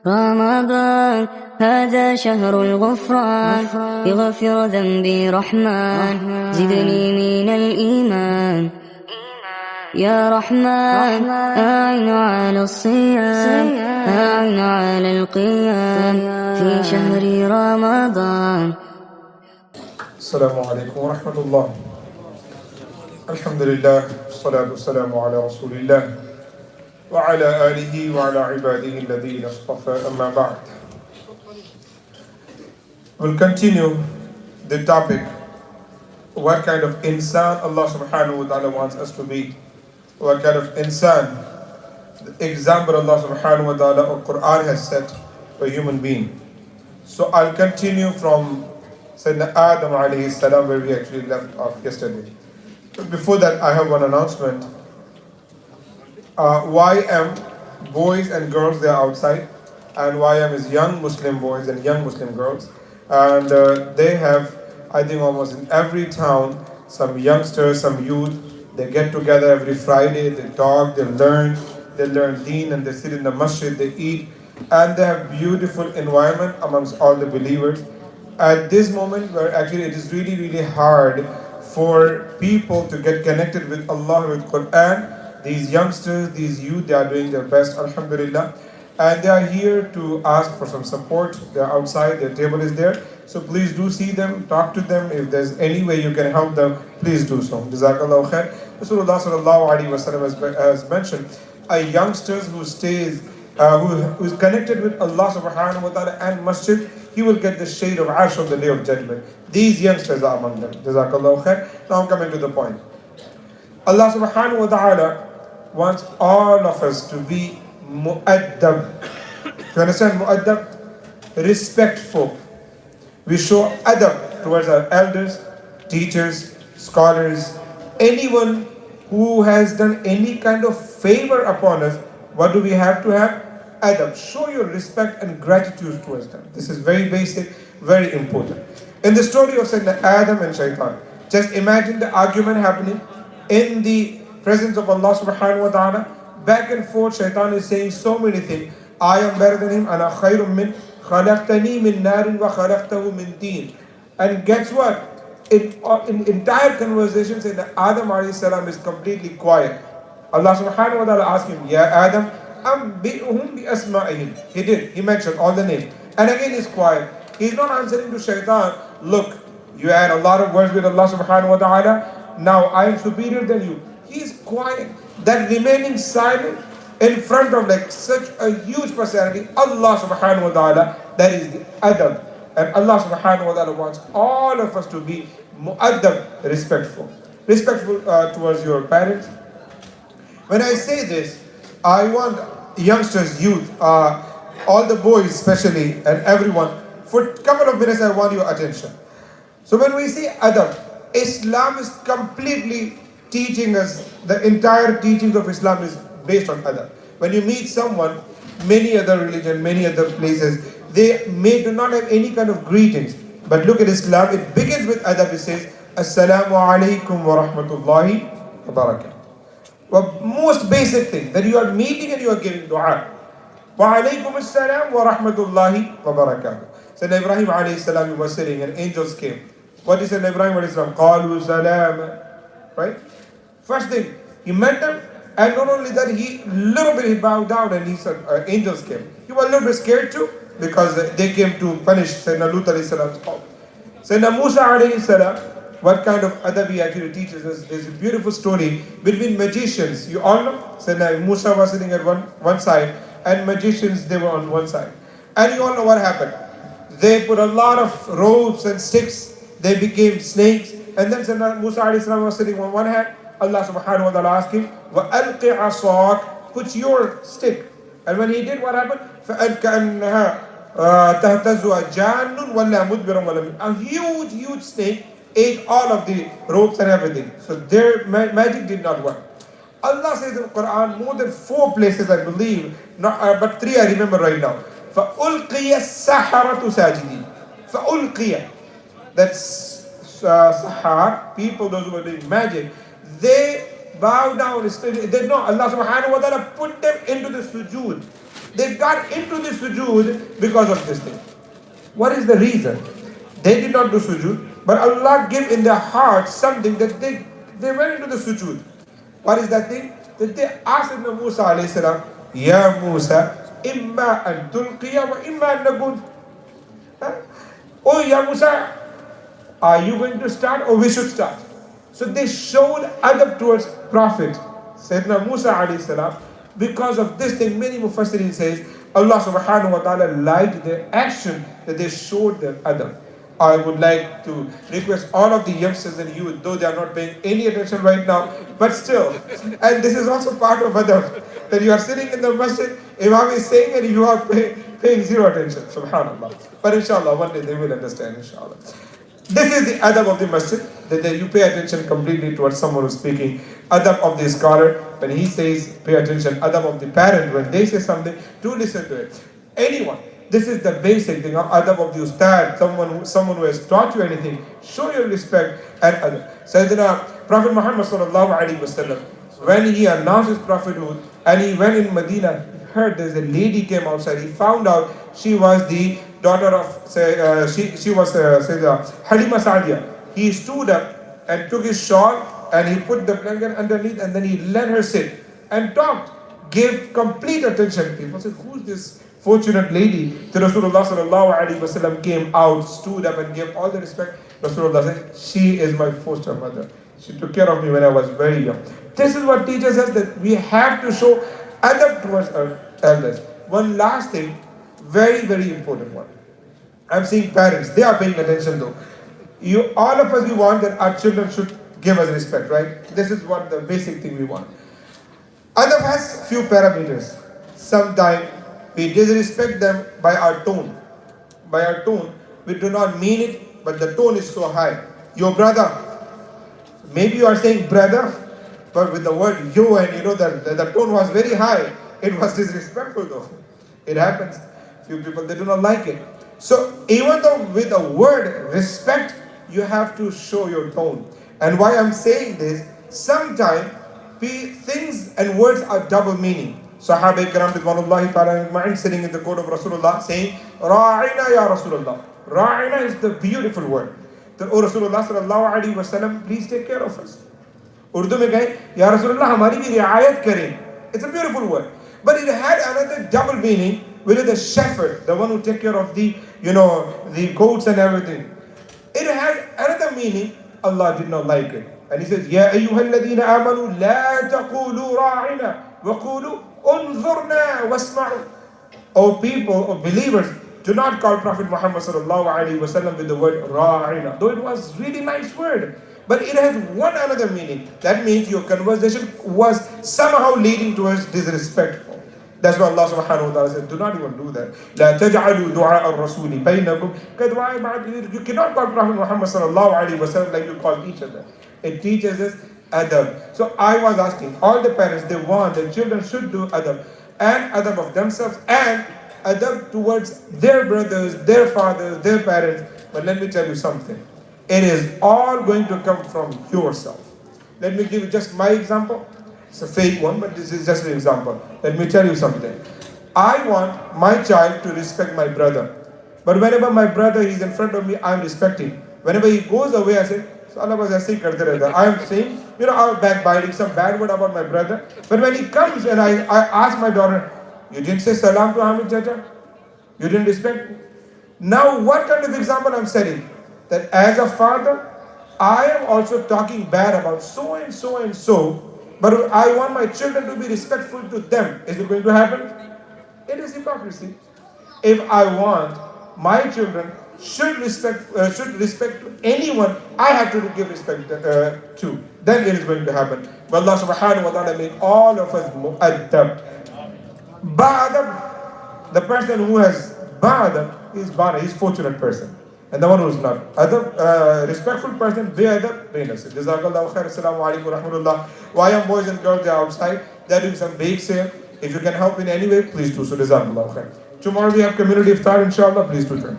رمضان هذا شهر الغفران يغفر ذنبي رحمن زدني من الإيمان يا رحمن أعن على الصيام أعن على القيام في شهر رمضان. السلام عليكم ورحمة الله. الحمد لله والصلاة والسلام على رسول الله وعلى آله وعلى عباده الذين اصطفى أما بعد. We'll continue the topic, what kind of insan Allah subhanahu wa ta'ala wants us to be. What kind of insan, the example Allah subhanahu wa ta'ala or Quran has set for a human being. So I'll continue from Sayyidina Adam alayhi salam where we actually left off yesterday. But before that I have one announcement. YM, boys and girls, they are outside, and YM is young Muslim boys and young Muslim girls, and they have, I think almost in every town, some youngsters, some youth. They get together every Friday, they talk, they learn deen, and they sit in the masjid, they eat, and they have beautiful environment amongst all the believers. At this moment where actually it is really, really hard for people to get connected with Allah, with Quran, these youngsters, these youth, they are doing their best, alhamdulillah. And they are here to ask for some support. They are outside, their table is there. So please do see them, talk to them. If there's any way you can help them, please do so. Jazakallahu khair. Rasulullah sallallahu alaihi wasallam has mentioned, a youngsters who stays, who is connected with Allah subhanahu wa ta'ala and masjid, he will get the shade of Arsh on the day of judgment. These youngsters are among them. Jazakallahu khair. Now I'm coming to the point. Allah subhanahu wa ta'ala wants all of us to be mu'addab. You understand mu'addab? Respectful. We show adab towards our elders, teachers, scholars, anyone who has done any kind of favor upon us. What do we have to have? Adab. Show your respect and gratitude towards them. This is very basic, very important. In the story of Sayyidina Adam and Shaitan, just imagine the argument happening in the presence of Allah subhanahu wa ta'ala. Back and forth, Shaitan is saying so many things. I am better than him, ana khayrun min, khalaqtani min narin wa khalaqtahu min teen. And guess what? In entire conversation, Sayyidina Adam alayhi salam is completely quiet. Allah subhanahu wa ta'ala asked him, Ya Adam, ambi'uhum bi asma'ihim. He did, he mentioned all the names. And again he's quiet. He's not answering to Shaitan. Look, you had a lot of words with Allah subhanahu wa ta'ala. Now I am superior than you. He's quiet. That remaining silent in front of like such a huge personality, Allah subhanahu wa ta'ala, that is the adab. And Allah subhanahu wa ta'ala wants all of us to be mu'addab, respectful. Respectful towards your parents. When I say this, I want youngsters, youth, all the boys especially, and everyone, for a couple of minutes I want your attention. So when we say adab, Islam is completely teaching us, the entire teachings of Islam is based on adab. When you meet someone, many other religions, many other places, they do not have any kind of greetings. But look at Islam, it begins with adab. It says, Assalamu alaikum wa rahmatullahi wa barakatuh. Well, most basic thing, that you are meeting and you are giving dua. Wa alaikum assalam wa rahmatullahi wa barakatuh. Sayyidina Ibrahim alayhi salam was sitting and angels came. What is Sayyidina Ibrahim alayhi salam? Qalu salam. Right? First thing, he met them, and not only that, he bowed down and he said, angels came. He was a little bit scared too, because they came to punish Sayyidina Lut alayhi salam's call. Sayyidina Musa alayhi salam, what kind of adab he actually teaches us. There's a beautiful story between magicians. You all know, Sayyidina Musa was sitting at one side, and magicians, they were on one side. And you all know what happened. They put a lot of ropes and sticks, they became snakes, and then Sayyidina Musa alayhi salam was sitting on one hand. Allah subhanahu wa ta'ala asked him, وَأَلْقِ عَصَاكَ, put your stick. And when he did, what happened? فَأَلْكَأَنَّهَا تَهْتَزُّ جَانٌ وَلَّا مُدْبِرًا وَلَا. A huge snake ate all of the ropes and everything. So their magic did not work. Allah says in the Quran, more than 4 places I believe, but 3 I remember right now. فَأُلْقِيَ السَّحَرَةُ سَاجِدِينَ. فَأُلْقِيَ, that's sahar, people, those who are doing magic, they bow down. They know Allah subhanahu wa ta'ala put them into the sujood. They got into the sujood because of this thing. What is the reason? They did not do sujood, but Allah gave in their hearts something that they went into the sujood. What is that thing? That they asked Ibn Musa alayhi salam, Ya Musa, imma an tulqiya wa imma an naqul. Oh, Ya Musa, are you going to start or we should start? So they showed adab towards Prophet Sayyidina Musa alayhi salam. Because of this thing, many Mufassirin says, Allah subhanahu wa ta'ala liked their action that they showed their adab. I would like to request all of the youngsters and youth, though they are not paying any attention right now, but still, and this is also part of adab, that you are sitting in the masjid, Imam is saying and you are paying zero attention, subhanallah. But inshallah, one day they will understand, inshallah. This is the adab of the masjid, that you pay attention completely towards someone who's speaking. Adab of the scholar, when he says, pay attention. Adab of the parent, when they say something, do listen to it. Anyone. This is the basic thing. Adab of the ustad, someone who has taught you anything. Show your respect and adab. Sayyidina Prophet Muhammad sallallahu alaihi wasallam, when he announced his prophethood and he went in Medina, he heard there's a lady came outside. He found out she was the daughter of, she was Halima Sa'diya. He stood up and took his shawl and he put the blanket underneath and then he let her sit and talked, gave complete attention. People said, who's this fortunate lady? The Rasulullah sallallahu alaihi wasallam came out, stood up and gave all the respect. Rasulullah said, she is my foster mother. She took care of me when I was very young. This is what teaches us that we have to show adab towards our elders. One last thing, very, very important one. I'm seeing parents, they are paying attention though. All of us, we want that our children should give us respect, right? This is what the basic thing we want. Adab has few parameters. Sometimes we disrespect them by our tone. By our tone, we do not mean it, but the tone is so high. Your brother, maybe you are saying brother, but with the word you and the tone was very high. It was disrespectful though. It happens. Few people, they do not like it. So even though with the word respect, you have to show your tone. And why I'm saying this, sometimes things and words are double meaning. Sahaba ikram ridwanullahi ta'ala ajma'in sitting in the court of Rasulullah saying, Ra'ina ya Rasulullah. Ra'ina is the beautiful word. That, oh Rasulullah sallallahu alaihi wasallam, please take care of us. Urdu mein kahe, Ya Rasulullah, hamari bhi riayat karein. It's a beautiful word. But it had another double meaning, which is the shepherd, the one who take care of the goats and everything. It has another meaning. Allah did not like it. And he says, Ya ayyuhalladhina amanu la taqulu ra'ina wa qulu unzurna wasma'u. O people, O believers, do not call Prophet Muhammad sallallahu alaihi wasallam with the word ra'ina. Though it was really nice word. But it has one another meaning. That means your conversation was somehow leading towards disrespectful. That's why Allah subhanahu wa ta'ala said, do not even do that. لا تجعلوا دعاء الرسول بينكم كدعاء بعض. You cannot call Prophet Muhammad sallallahu alaihi wasallam like you call each other. It teaches us adab. So I was asking, all the parents, they want their children should do adab. And adab of themselves and adab towards their brothers, their fathers, their parents. But let me tell you something. It is all going to come from yourself. Let me give you just my example. It's a fake one, but this is just an example. Let me tell you something. I want my child to respect my brother. But whenever my brother is in front of me, I'm respecting. Whenever he goes away, I say, I am saying, I'm backbiting some bad word about my brother. But when he comes and I ask my daughter, you didn't say salam to Hamid Chacha? You didn't respect me? Now what kind of example I'm setting? That as a father, I am also talking bad about so and so and so. But I want my children to be respectful to them. Is it going to happen? It is hypocrisy. If I want my children should respect to anyone, I have to give respect to. Then it is going to happen. But Allah subhanahu wa ta'ala make all of us mu'addab. Ba'adab, the person who has ba'adab is ba'adab, he's fortunate person. And the one who is not. Respectful person, bi'adab, bi'nasir. Jazakallahu khair. Assalamu alaikum wa rahmatullah. Why young boys and girls, they are outside. They are doing some bake sale. If you can help in any way, please do so. Jazakallahu khair. Tomorrow we have community iftar, inshallah. Please do join.